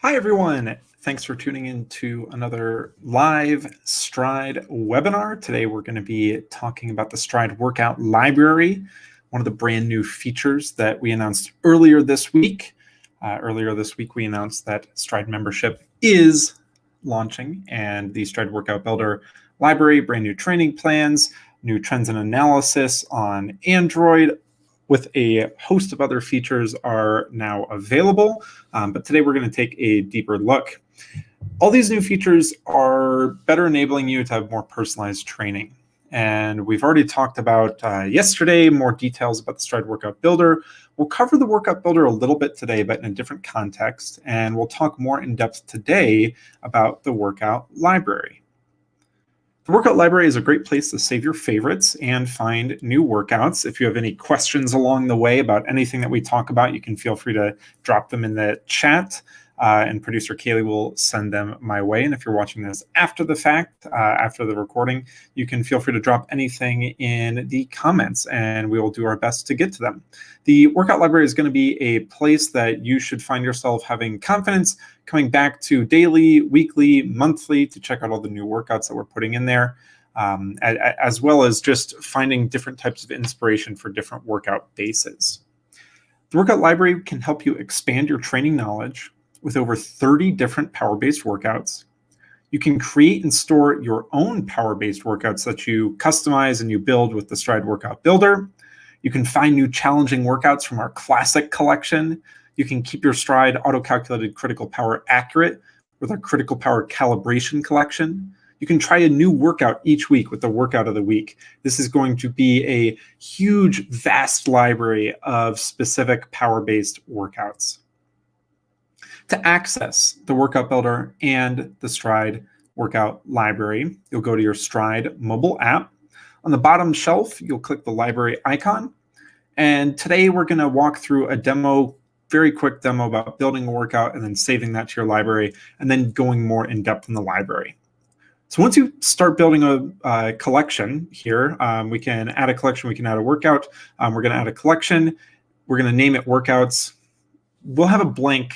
Hi, everyone. Thanks for tuning in to another live Stryd webinar. Today, we're going to be talking about the Stryd Workout Library, one of the brand new features that we announced earlier this week. We announced that Stryd membership is launching, and the Stryd Workout Builder Library, brand new training plans, new trends and analysis on Android, with a host of other features are now available. But today we're going to take a deeper look. All these new features are better enabling you to have more personalized training. And we've already talked about yesterday more details about the Stryd Workout Builder. We'll cover the Workout Builder a little bit today, but in a different context. And we'll talk more in depth today about the Workout Library. The Workout Library is a great place to save your favorites and find new workouts. If you have any questions along the way about anything that we talk about, you can feel free to drop them in the chat, and producer Kaylee will send them my way. And if you're watching this after the fact, after the recording, you can feel free to drop anything in the comments, and we will do our best to get to them. The Workout Library is going to be a place that you should find yourself having confidence coming back to daily, weekly, monthly to check out all the new workouts that we're putting in there, as well as just finding different types of inspiration for different workout bases. The Workout Library can help you expand your training knowledge with over 30 different power-based workouts. You can create and store your own power-based workouts that you customize and you build with the Stryd Workout Builder. You can find new challenging workouts from our classic collection. You can keep your Stryd auto-calculated critical power accurate with our critical power calibration collection. You can try a new workout each week with the workout of the week. This is going to be a huge, vast library of specific power-based workouts. To access the Workout Builder and the Stryd Workout Library, you'll go to your Stryd mobile app. On the bottom shelf, you'll click the library icon. And today we're going to walk through a demo, very quick demo about building a workout and then saving that to your library and then going more in depth in the library. So once you start building a collection here, we can add a collection, we can add a workout. We're going to add a collection. We're going to name it workouts. We'll have a blank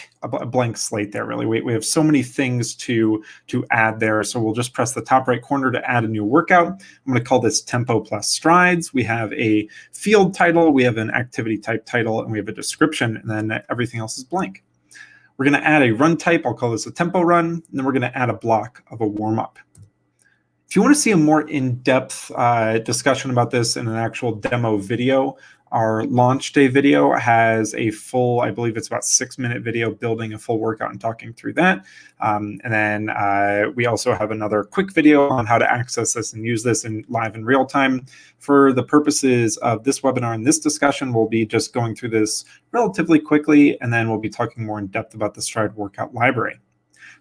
slate there, really. We have so many things to add there. So we'll just press the top right corner to add a new workout. I'm going to call this Tempo plus Strides. We have a field title, we have an activity type title, and we have a description, and then everything else is blank. We're going to add a run type. I'll call this a tempo run, and then we're going to add a block of a warm-up. If you want to see a more in-depth discussion about this in an actual demo video, our launch day video has a full, I believe it's about 6-minute video building a full workout and talking through that. And then we also have another quick video on how to access this and use this in live in real time. For the purposes of this webinar and this discussion, we'll be just going through this relatively quickly, and then we'll be talking more in depth about the Stryd Workout Library.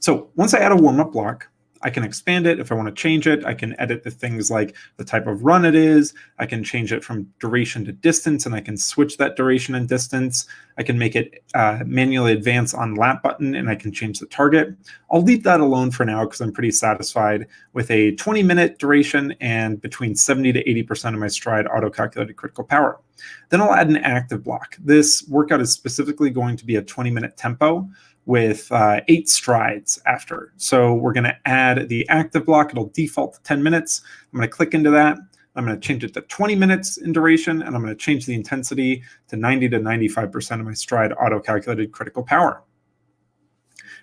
So once I add a warm-up block, I can expand it. If I want to change it, I can edit the things like the type of run it is. I can change it from duration to distance, and I can switch that duration and distance. I can make it manually advance on lap button, and I can change the target. I'll leave that alone for now because I'm pretty satisfied with a 20-minute duration and between 70 to 80% of my Stryd auto-calculated critical power. Then I'll add an active block. This workout is specifically going to be a 20-minute tempo with 8 strides after. So we're going to add the active block. It'll default to 10 minutes. I'm going to click into that. I'm going to change it to 20 minutes in duration, and I'm going to change the intensity to 90 to 95% of my Stryd auto-calculated critical power.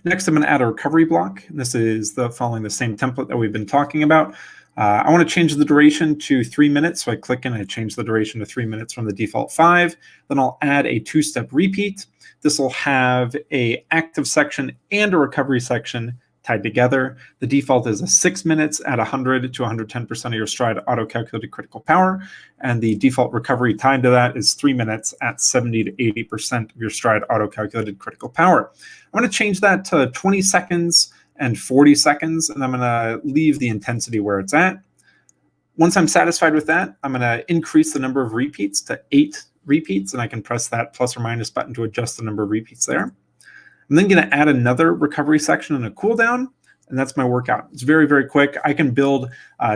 Next, I'm going to add a recovery block. This is following the same template that we've been talking about. I want to change the duration to 3 minutes, so I click and I change the duration to 3 minutes from the default 5. Then I'll add a 2-step repeat. This will have an active section and a recovery section tied together. The default is 6 minutes at 100 to 110% of your Stryd auto-calculated critical power, and the default recovery tied to that is 3 minutes at 70 to 80% of your Stryd auto-calculated critical power. I'm going to change that to 20 seconds and 40 seconds, and I'm going to leave the intensity where it's at. Once I'm satisfied with that, I'm going to increase the number of repeats to 8 repeats, and I can press that plus or minus button to adjust the number of repeats there. I'm then going to add another recovery section and a cool down, and that's my workout. It's very, very quick. I can build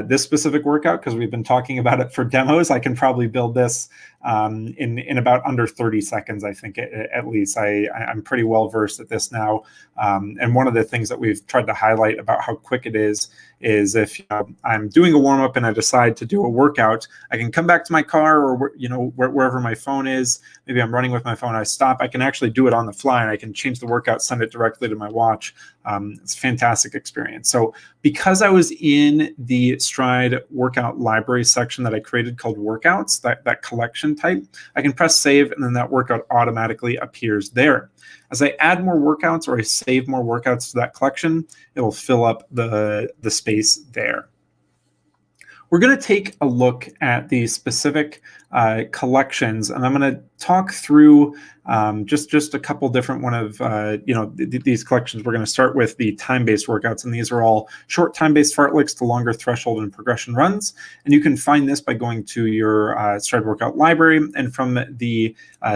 this specific workout, because we've been talking about it for demos, I can probably build this in about under 30 seconds, I think, at least. I'm pretty well versed at this now. And one of the things that we've tried to highlight about how quick it is if I'm doing a warm-up and I decide to do a workout, I can come back to my car or wherever my phone is. Maybe I'm running with my phone, I stop, I can actually do it on the fly, and I can change the workout, send it directly to my watch. It's a fantastic experience. So because I was in the Stryd workout library section that I created called workouts, that collection type, I can press save, and then that workout automatically appears there. As I add more workouts or I save more workouts to that collection, it will fill up the space there. We're going to take a look at the specific collections, and I'm going to talk through just a couple different these collections. We're going to start with the time-based workouts, and these are all short time-based fartleks to longer threshold and progression runs. And you can find this by going to your Stryd workout library, and from the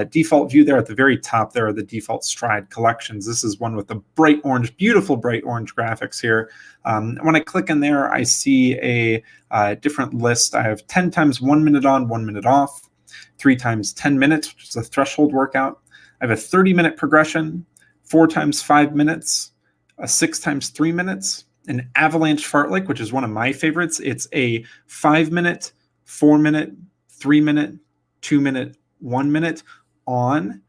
default view there at the very top, there are the default Stryd collections. This is one with the bright orange, beautiful bright orange graphics here. When I click in there, I see a different list. I have 10 times 1 minute on, 1 minute off, 3 times 10 minutes, which is a threshold workout. I have a 30-minute progression, 4 times 5 minutes, a 6 times 3 minutes, an avalanche fartlek, which is one of my favorites. It's a 5-minute, 4-minute, 3-minute, 2-minute, 1 minute on.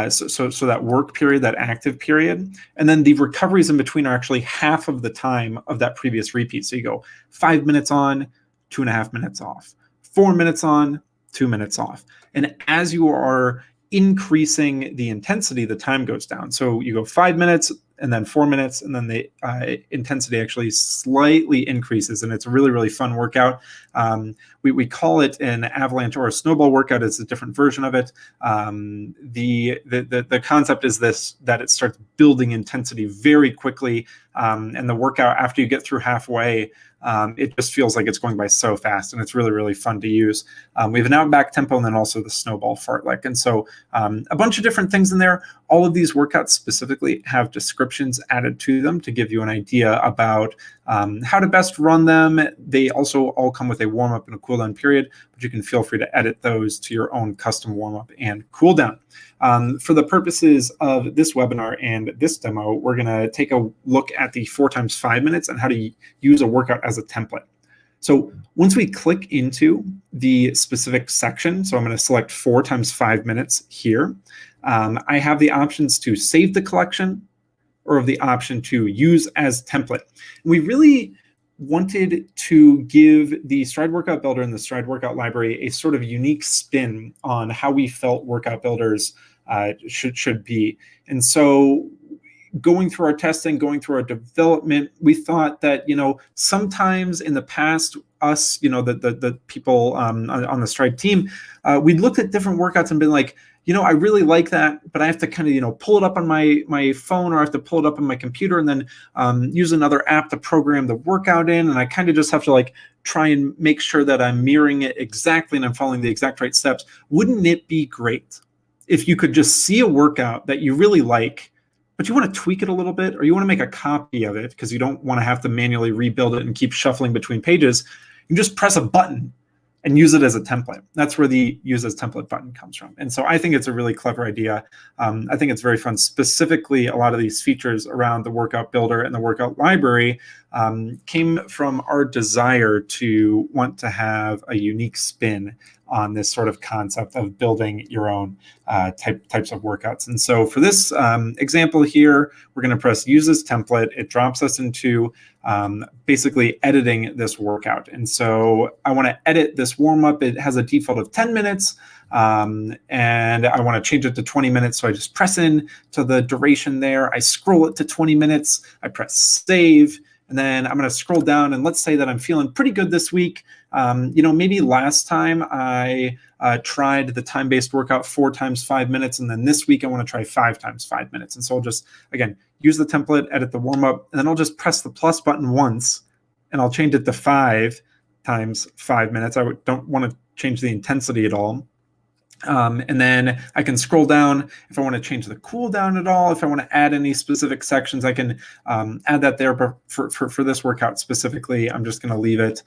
So that work period, that active period, and then the recoveries in between are actually half of the time of that previous repeat. So you go 5 minutes on, 2.5 minutes off, 4 minutes on, 2 minutes off. And as you are increasing the intensity, the time goes down. So you go 5 minutes and then 4 minutes, and then the intensity actually slightly increases, and it's a really, really fun workout. We call it an avalanche or a snowball workout. It's a different version of it. The concept is this, that it starts building intensity very quickly, and the workout, after you get through halfway, it just feels like it's going by so fast, and it's really, really fun to use. We have an out and back tempo, and then also the snowball fartlek. And so a bunch of different things in there. All of these workouts specifically have descriptions added to them to give you an idea about how to best run them. They also all come with a warm-up and a cool-down period, but you can feel free to edit those to your own custom warm-up and cool-down. For the purposes of this webinar and this demo, we're going to take a look at the 4 times 5 minutes and how to use a workout as a template. So once we click into the specific section, so I'm going to select 4 times 5 minutes here, I have the options to save the collection or the option to use as template. And we really wanted to give the Stryd Workout Builder and the Stryd Workout Library a sort of unique spin on how we felt workout builders should be. And so going through our testing, going through our development, we thought that, sometimes in the past, us, the people on the Stryd team, we looked at different workouts and been like, I really like that, but I have to kind of, pull it up on my phone, or I have to pull it up on my computer and then use another app to program the workout in. And I kind of just have to try and make sure that I'm mirroring it exactly and I'm following the exact right steps. Wouldn't it be great if you could just see a workout that you really like, but you want to tweak it a little bit, or you want to make a copy of it because you don't want to have to manually rebuild it and keep shuffling between pages? You just press a button and use it as a template. That's where the use as template button comes from. And so I think it's a really clever idea. I think it's very fun. Specifically, a lot of these features around the workout builder and the workout library came from our desire to want to have a unique spin on this sort of concept of building your own types of workouts. And so for this example here, we're going to press use as template. It drops us into basically editing this workout. And so I want to edit this warm up. It has a default of 10 minutes. And I want to change it to 20 minutes. So I just press in to the duration there. I scroll it to 20 minutes. I press save. And then I'm going to scroll down, and let's say that I'm feeling pretty good this week. Maybe last time I tried the time-based workout 4 times 5 minutes, and then this week I want to try 5 times 5 minutes. And so I'll just, again, use the template, edit the warm-up, and then I'll just press the plus button once, and I'll change it to 5 times 5 minutes. I don't want to change the intensity at all. And then I can scroll down if I want to change the cooldown at all. If I want to add any specific sections, I can add that there. But for this workout specifically, I'm just going to leave it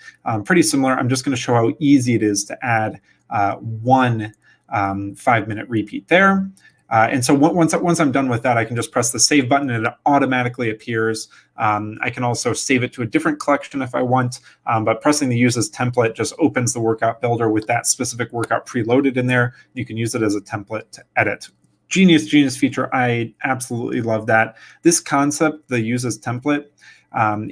pretty similar. I'm just going to show how easy it is to add one 5-minute repeat there. And so once I'm done with that, I can just press the save button and it automatically appears. I can also save it to a different collection if I want, but pressing the use as template just opens the workout builder with that specific workout preloaded in there. You can use it as a template to edit. Genius feature. I absolutely love that. This concept, the use as template,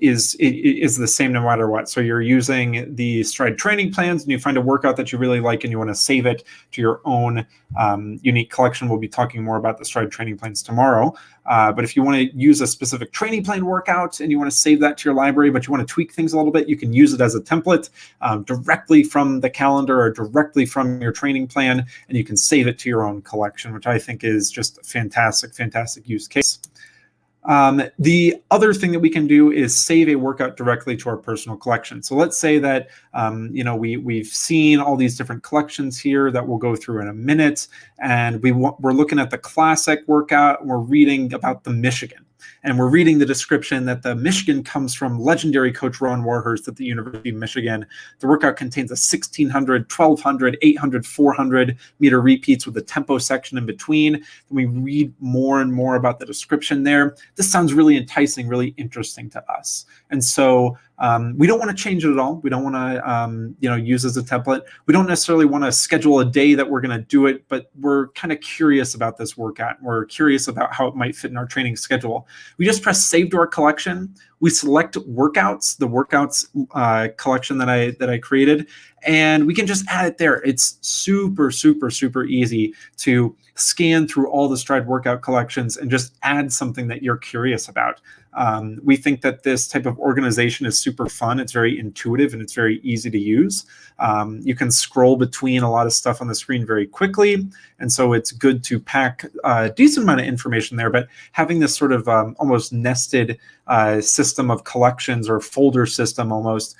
is the same no matter what. So you're using the Stryd training plans and you find a workout that you really like and you want to save it to your own unique collection. We'll be talking more about the Stryd training plans tomorrow. But if you want to use a specific training plan workout and you want to save that to your library, but you want to tweak things a little bit, you can use it as a template directly from the calendar or directly from your training plan, and you can save it to your own collection, which I think is just a fantastic use case. The other thing that we can do is save a workout directly to our personal collection. So let's say that we've seen all these different collections here that we'll go through in a minute, and we're looking at the classic workout, and we're reading about the Michigan. And we're reading the description that the Michigan comes from legendary coach Ron Warhurst at the University of Michigan. The workout contains a 1,600, 1,200, 800, 400 meter repeats with a tempo section in between. And we read more and more about the description there. This sounds really enticing, really interesting to us. And so we don't want to change it at all. We don't want to use as a template. We don't necessarily want to schedule a day that we're going to do it, but we're kind of curious about this workout. We're curious about how it might fit in our training schedule. We just press save to our collection. We select workouts, the workouts collection that I created, and we can just add it there. It's super easy to scan through all the Stryd workout collections and just add something that you're curious about. We think that this type of organization is super fun. It's very intuitive and it's very easy to use. You can scroll between a lot of stuff on the screen very quickly. And so it's good to pack a decent amount of information there, but having this sort of almost nested system of collections or folder system almost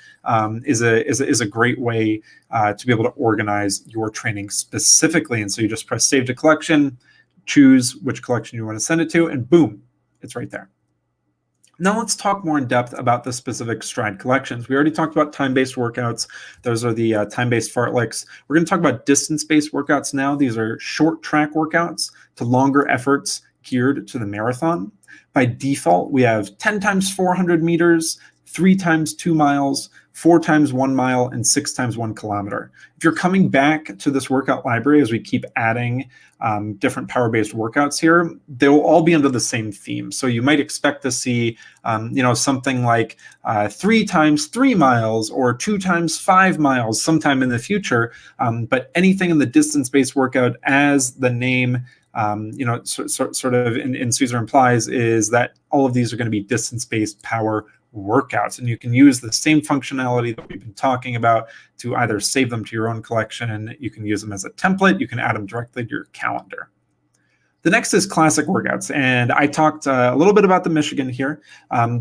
is a great way to be able to organize your training specifically. And so you just press save to collection, choose which collection you want to send it to, and boom, it's right there. Now let's talk more in depth about the specific Stryd collections. We already talked about time-based workouts. Those are the time-based fartleks. We're going to talk about distance-based workouts now. These are short track workouts to longer efforts geared to the marathon. By default, we have 10 times 400 meters, 3 times 2 miles, 4 times 1 mile, and 6 times 1 kilometer. If you're coming back to this workout library as we keep adding different power-based workouts here, they will all be under the same theme. So you might expect to see, something like 3 times 3 miles or 2 times 5 miles sometime in the future. But anything in the distance-based workout, as the name sort of in Caesar implies, is that all of these are going to be distance-based power workouts, and you can use the same functionality that we've been talking about to either save them to your own collection. You can use them as a template. You can add them directly to your calendar. The next is classic workouts, and I talked a little bit about the Michigan here.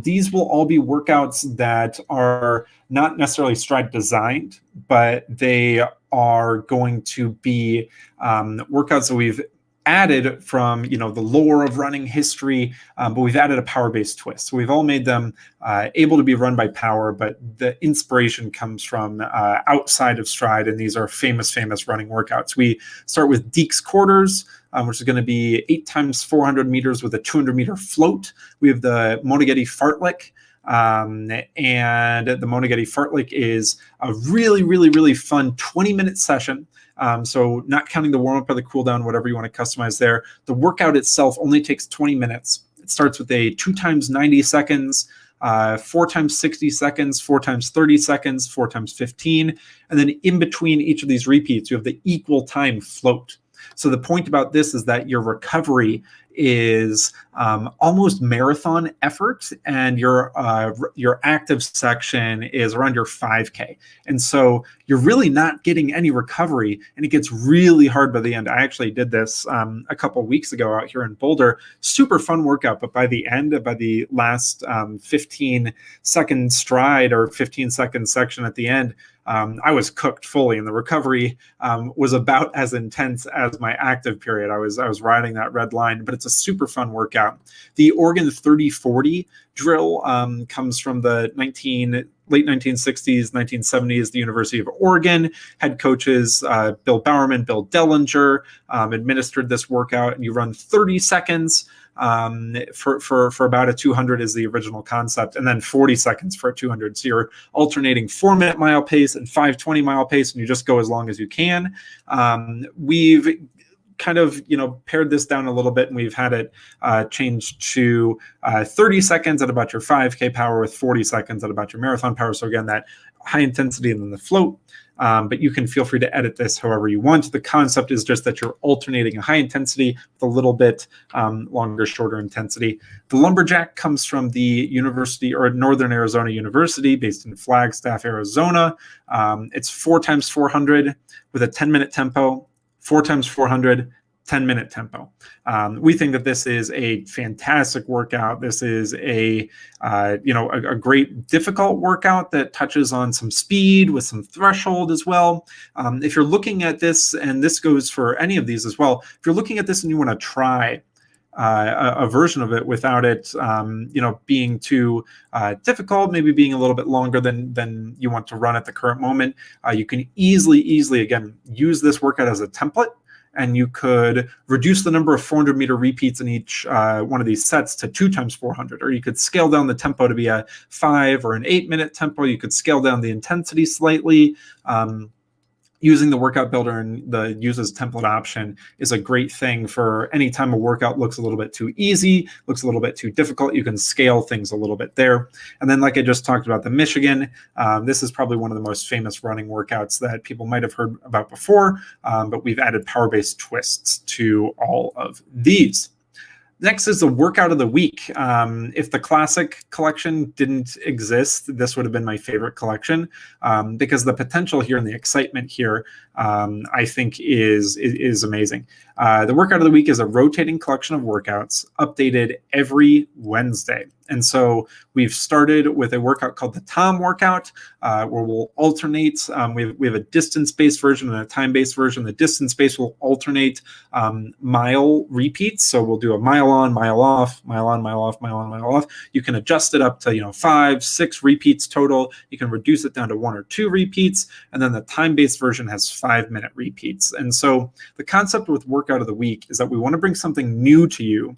These will all be workouts that are not necessarily Stryd designed, but they are going to be workouts that we've added from the lore of running history, but we've added a power-based twist. So we've all made them able to be run by power, but the inspiration comes from outside of Stryd, and these are famous running workouts. We start with Deeks quarters, which is going to be 8 times 400 meters with a 200 meter float. We have the Moneghetti fartlek. And the Moneghetti fartlek is a really fun 20-minute session. So not counting the warm-up or the cool-down, whatever you want to customize there. The workout itself only takes 20 minutes. It starts with a 2 times 90 seconds, 4 times 60 seconds, 4 times 30 seconds, 4 times 15. And then in between each of these repeats, you have the equal time float. So the point about this is that your recovery is almost marathon effort, and your active section is around your 5K. And so you're really not getting any recovery, and it gets really hard by the end. I actually did this a couple of weeks ago out here in Boulder. Super fun workout, but by the end, by the last 15-second stride or 15-second section at the end, I was cooked fully, and the recovery was about as intense as my active period. I was riding that red line, but it's a super fun workout. The Oregon 30-40 drill comes from the late 1960s, 1970s, the University of Oregon. Head coaches Bill Bowerman, Bill Dellinger administered this workout, and you run 30 seconds for about a 200 is the original concept, and then 40 seconds for a 200. So you're alternating 4-minute mile pace and 5:20-mile pace, and you just go as long as you can. We've kind of pared this down a little bit, and we've had it changed to 30 seconds at about your 5K power with 40 seconds at about your marathon power. So again, that high intensity and then the float. But you can feel free to edit this however you want. The concept is just that you're alternating a high intensity with a little bit longer, shorter intensity. The lumberjack comes from the University or Northern Arizona University, based in Flagstaff, Arizona. It's 4 times 400 with a 10-minute tempo, 4 times 400, 10-minute tempo. We think that this is a fantastic workout. This is a great difficult workout that touches on some speed with some threshold as well. If you're looking at this, and this goes for any of these as well, if you're looking at this and you want to try a version of it without it being too difficult, maybe being a little bit longer than you want to run at the current moment, you can easily again use this workout as a template. And you could reduce the number of 400-meter repeats in each one of these sets to 2 times 400, or you could scale down the tempo to be a 5 or an 8-minute tempo. You could scale down the intensity slightly. Using the workout builder and the use as template option is a great thing for any time a workout looks a little bit too easy, looks a little bit too difficult. You can scale things a little bit there. And then, like I just talked about, the Michigan, this is probably one of the most famous running workouts that people might have heard about before, but we've added power-based twists to all of these. Next is the workout of the week. If the classic collection didn't exist, this would have been my favorite collection because the potential here and the excitement here, I think, is amazing. The workout of the week is a rotating collection of workouts updated every Wednesday. And so we've started with a workout called the Tom workout, where we'll alternate. We have a distance-based version and a time-based version. The distance-based will alternate mile repeats. So we'll do a mile on, mile off, mile on, mile off, mile on, mile off. You can adjust it up to 5, 6 repeats total. You can reduce it down to 1 or 2 repeats. And then the time-based version has 5-minute repeats. And so the concept with workout of the week is that we want to bring something new to you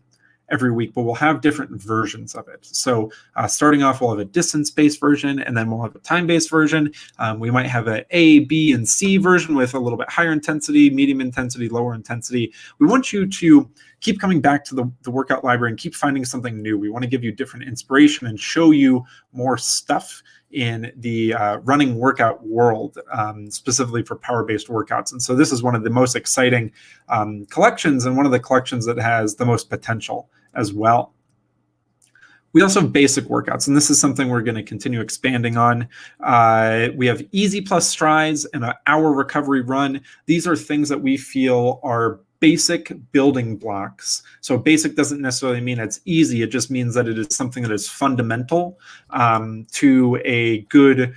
every week, but we'll have different versions of it. So starting off, we'll have a distance-based version, and then we'll have a time-based version. We might have an A, B, and C version with a little bit higher intensity, medium intensity, lower intensity. We want you to keep coming back to the workout library and keep finding something new. We want to give you different inspiration and show you more stuff in the running workout world, specifically for power-based workouts. And so this is one of the most exciting collections, and one of the collections that has the most potential as well. We also have basic workouts, and this is something we're going to continue expanding on. We have easy plus strides and an hour recovery run. These are things that we feel are basic building blocks. So basic doesn't necessarily mean it's easy. It just means that it is something that is fundamental to a good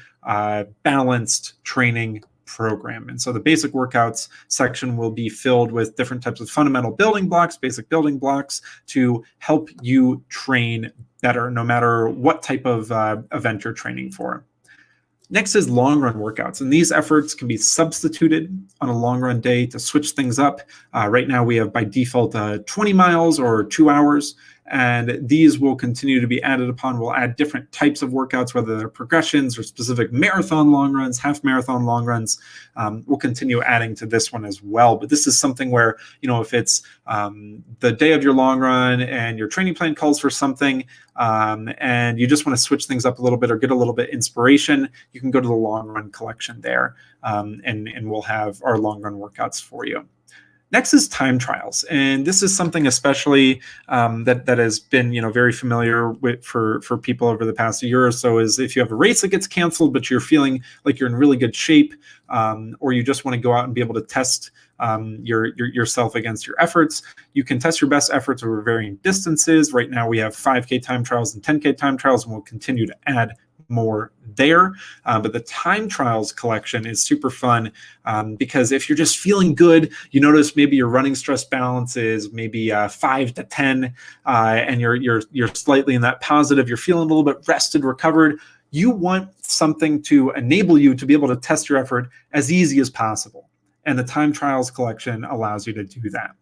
balanced training program. And so the basic workouts section will be filled with different types of fundamental building blocks, basic building blocks, to help you train better, no matter what type of event you're training for. Next is long run workouts, and these efforts can be substituted on a long run day to switch things up. Right now we have by default 20 miles or 2 hours, and these will continue to be added upon. We'll add different types of workouts, whether they're progressions or specific marathon long runs, half marathon long runs. We'll continue adding to this one as well. But this is something where, if it's the day of your long run and your training plan calls for something, and you just want to switch things up a little bit or get a little bit inspiration, you can go to the long run collection there, and we'll have our long run workouts for you. Next is time trials, and this is something especially that has been very familiar with for people over the past year or so. Is if you have a race that gets canceled, but you're feeling like you're in really good shape, or you just want to go out and be able to test yourself against your efforts. You can test your best efforts over varying distances. Right now we have 5K time trials and 10K time trials, and we'll continue to add more there. But the time trials collection is super fun because if you're just feeling good, you notice maybe your running stress balance is maybe 5 to 10, and you're slightly in that positive. You're feeling a little bit rested, recovered. You want something to enable you to be able to test your effort as easy as possible. And the time trials collection allows you to do that.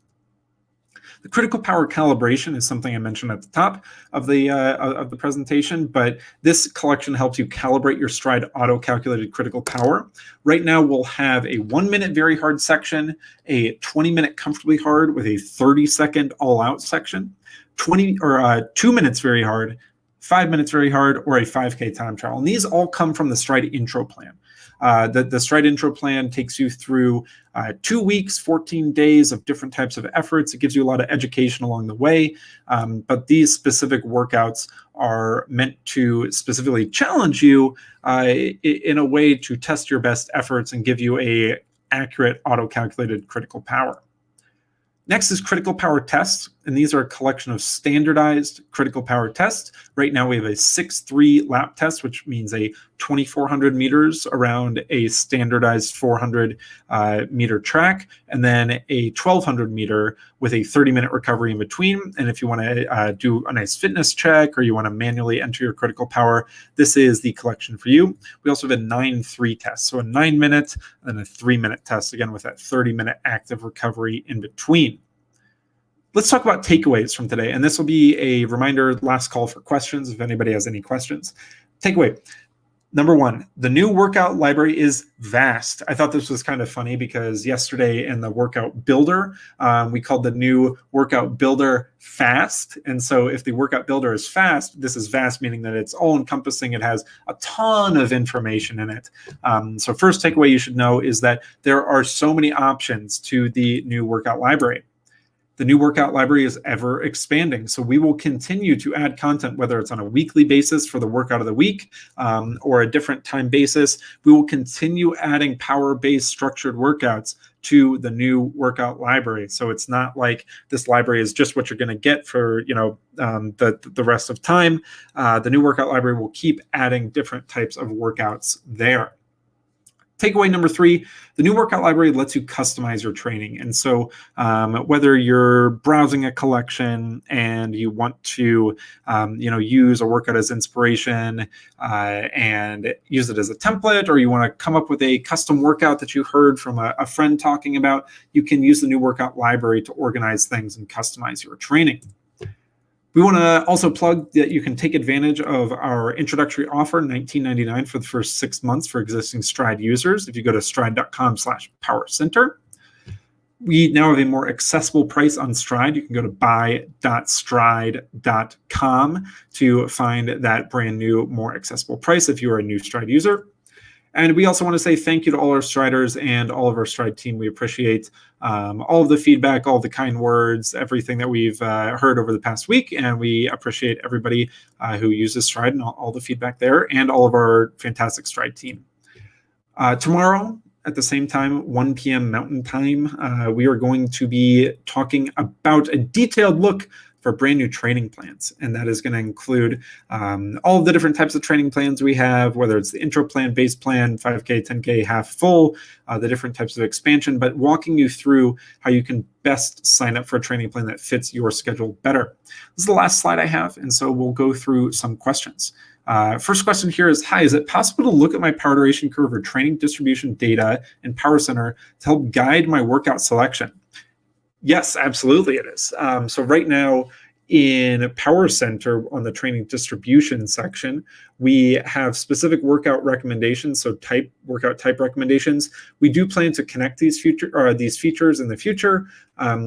The critical power calibration is something I mentioned at the top of the presentation, but this collection helps you calibrate your Stryd auto-calculated critical power. Right now, we'll have a 1-minute very hard section, a 20-minute comfortably hard with a 30-second all-out section, 2 minutes very hard, 5 minutes very hard, or a 5K time trial. And these all come from the Stryd intro plan. The Stryd intro plan takes you through 2 weeks, 14 days of different types of efforts. It gives you a lot of education along the way, but these specific workouts are meant to specifically challenge you in a way to test your best efforts and give you a accurate auto-calculated critical power. Next is critical power tests, and these are a collection of standardized critical power tests. Right now we have a 6-3 lap test, which means a 2,400 meters around a standardized 400 meter track, and then a 1,200 meter with a 30-minute recovery in between. And if you want to do a nice fitness check or you want to manually enter your critical power, this is the collection for you. We also have a 9-3 test, so a 9-minute and a 3-minute test, again with that 30-minute active recovery in between. Let's talk about takeaways from today, and this will be a reminder, last call for questions if anybody has any questions. Takeaway. Number one, the new workout library is vast. I thought this was kind of funny because yesterday in the workout builder, we called the new workout builder fast. And so if the workout builder is fast, this is vast, meaning that it's all encompassing. It has a ton of information in it. So first takeaway you should know is that there are so many options to the new workout library. The new workout library is ever expanding. So we will continue to add content, whether it's on a weekly basis for the workout of the week or a different time basis. We will continue adding power-based structured workouts to the new workout library. So it's not like this library is just what you're going to get for the rest of time. The new workout library will keep adding different types of workouts there. Takeaway number 3, the new workout library lets you customize your training. And so whether you're browsing a collection and you want to use a workout as inspiration and use it as a template, or you want to come up with a custom workout that you heard from a friend talking about, you can use the new workout library to organize things and customize your training. We want to also plug that you can take advantage of our introductory offer, $19.99 for the first 6 months for existing Stryd users. If you go to stryd.com/powercenter, we now have a more accessible price on Stryd. You can go to buy.stryd.com to find that brand new, more accessible price if you are a new Stryd user. And we also want to say thank you to all our Stryders and all of our Stryd team. We appreciate all of the feedback, all of the kind words, everything that we've heard over the past week. And we appreciate everybody who uses Stryd and all the feedback there, and all of our fantastic Stryd team. Tomorrow, at the same time, 1 p.m. Mountain Time, we are going to be talking about a detailed look for brand new training plans. And that is going to include all of the different types of training plans we have, whether it's the intro plan, base plan, 5K, 10K, half, full, the different types of expansion, but walking you through how you can best sign up for a training plan that fits your schedule better. This is the last slide I have, and so we'll go through some questions. First question here is, hi, is it possible to look at my power duration curve or training distribution data in Power Center to help guide my workout selection? Yes, absolutely it is. So right now in Power Center on the training distribution section, we have specific workout recommendations, so workout type recommendations. We do plan to connect these features in the future.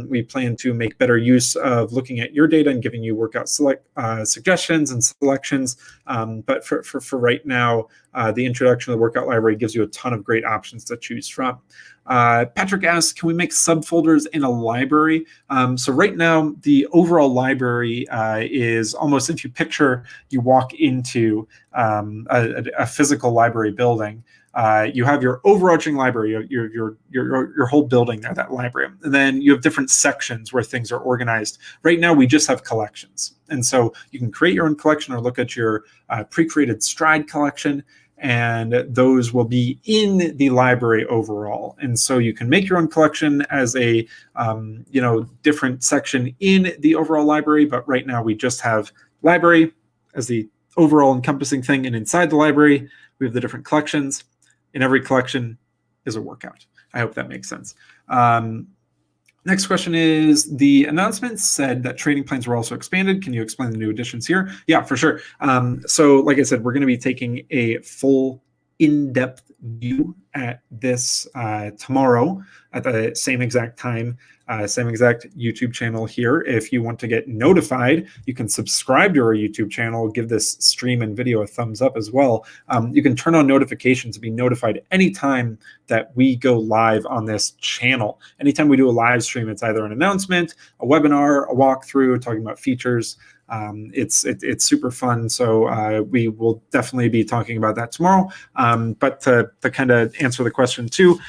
We plan to make better use of looking at your data and giving you workout suggestions and selections. But for right now, The introduction to the workout library gives you a ton of great options to choose from. Patrick asks, can we make subfolders in a library? So right now, the overall library is almost, if you picture, you walk into a physical library building. You have your overarching library, your whole building there, that library. And then you have different sections where things are organized. Right now, we just have collections. And so you can create your own collection or look at your pre-created Stryd collection, and those will be in the library overall. And so you can make your own collection as a different section in the overall library. But right now, we just have library as the overall encompassing thing. And inside the library, we have the different collections. In every collection is a workout. I hope that makes sense. Next question is, the announcement said that training plans were also expanded. Can you explain the new additions here? Yeah, for sure. So like I said, we're going to be taking a full in-depth view at this tomorrow at the same exact time, same exact YouTube channel here. If you want to get notified, you can subscribe to our YouTube channel, give this stream and video a thumbs up as well. You can turn on notifications to be notified anytime that we go live on this channel. Anytime we do a live stream, it's either an announcement, a webinar, a walkthrough, talking about features. It's super fun, so we will definitely be talking about that tomorrow. But to kind of answer the question too,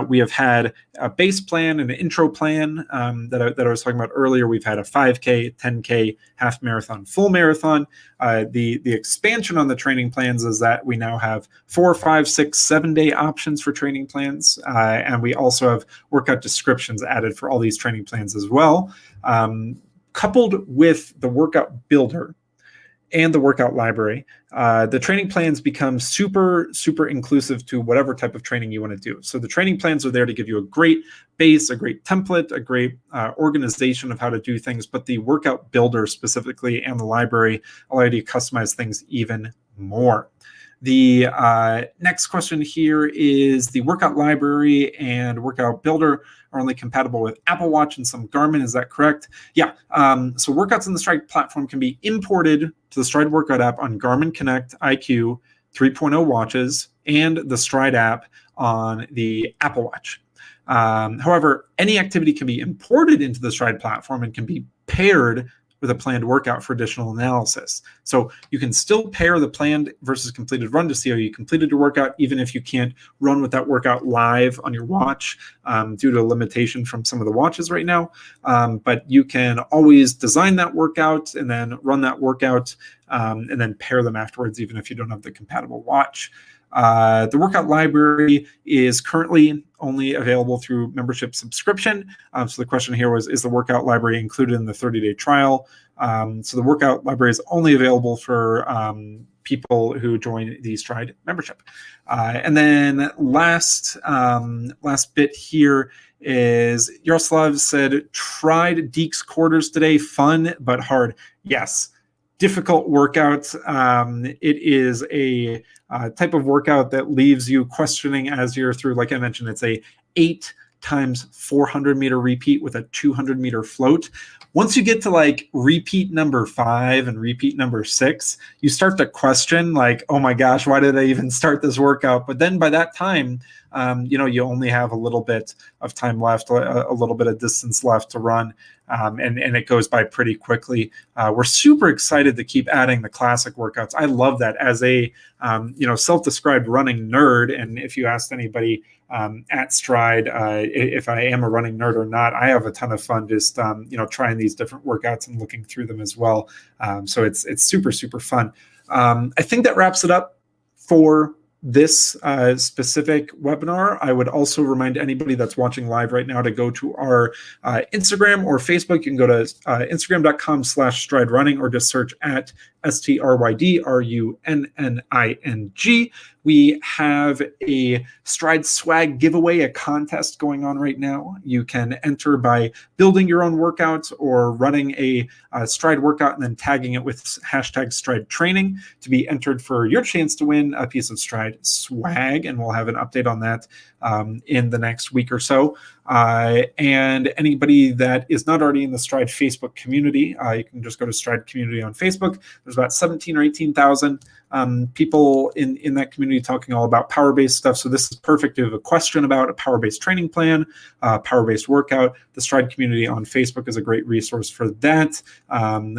we have had a base plan and an intro plan that I was talking about earlier. We've had a 5K, 10K, half marathon, full marathon. The expansion on the training plans is that we now have 4, 5, 6, 7-day options for training plans, and we also have workout descriptions added for all these training plans as well. Coupled with the workout builder and the workout library, the training plans become super, super inclusive to whatever type of training you want to do. So the training plans are there to give you a great base, a great template, a great organization of how to do things, but the workout builder specifically and the library allow you to customize things even more. The next question here is, the workout library and workout builder are only compatible with Apple Watch and some Garmin. Is that correct? Yeah. So workouts in the Stryd platform can be imported to the Stryd workout app on Garmin Connect IQ 3.0 watches and the Stryd app on the Apple Watch. However, any activity can be imported into the Stryd platform and can be paired with a planned workout for additional analysis. So you can still pair the planned versus completed run to see how you completed your workout, even if you can't run with that workout live on your watch due to a limitation from some of the watches right now. But you can always design that workout and then run that workout and then pair them afterwards, even if you don't have the compatible watch. The workout library is currently only available through membership subscription. So the question here was, is the workout library included in the 30-day trial? So the workout library is only available for people who join the Stryd membership. And then last bit here is, Yaroslav said, tried Deke's quarters today, fun but hard. Yes. Difficult workout. It is a type of workout that leaves you questioning as you're through. Like I mentioned, it's a 8 times 400 meter repeat with a 200 meter float. Once you get to like repeat number 5 and repeat number 6, you start to question like, oh my gosh, why did I even start this workout? But then by that time, you only have a little bit of time left, a little bit of distance left to run, and it goes by pretty quickly. We're super excited to keep adding the classic workouts. I love that as a self-described running nerd. And if you asked anybody at Stryd if I am a running nerd or not, I have a ton of fun just trying these different workouts and looking through them as well. So it's super, super fun. I think that wraps it up for this specific webinar. I would also remind anybody that's watching live right now to go to our Instagram or Facebook. You can go to instagram.com/StrydRunning or just search at StrydRunning. We have a Stryd swag giveaway, a contest going on right now. You can enter by building your own workouts or running a Stryd workout and then tagging it with #StrydTraining to be entered for your chance to win a piece of Stryd swag. And we'll have an update on that in the next week or so. And anybody that is not already in the Stryd Facebook community, you can just go to Stryd Community on Facebook. There's about 17 or 18,000 people in that community talking all about power-based stuff. So this is perfect if you have a question about a power-based training plan, power-based workout. The Stryd community on Facebook is a great resource for that.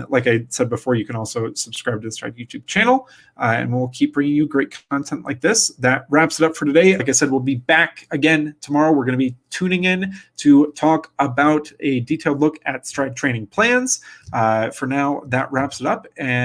Like I said before, you can also subscribe to the Stryd YouTube channel, and we'll keep bringing you great content like this. That wraps it up for today. Like I said, we'll be back again tomorrow. We're going to be tuning in to talk about a detailed look at Stryd training plans. For now, that wraps it up. And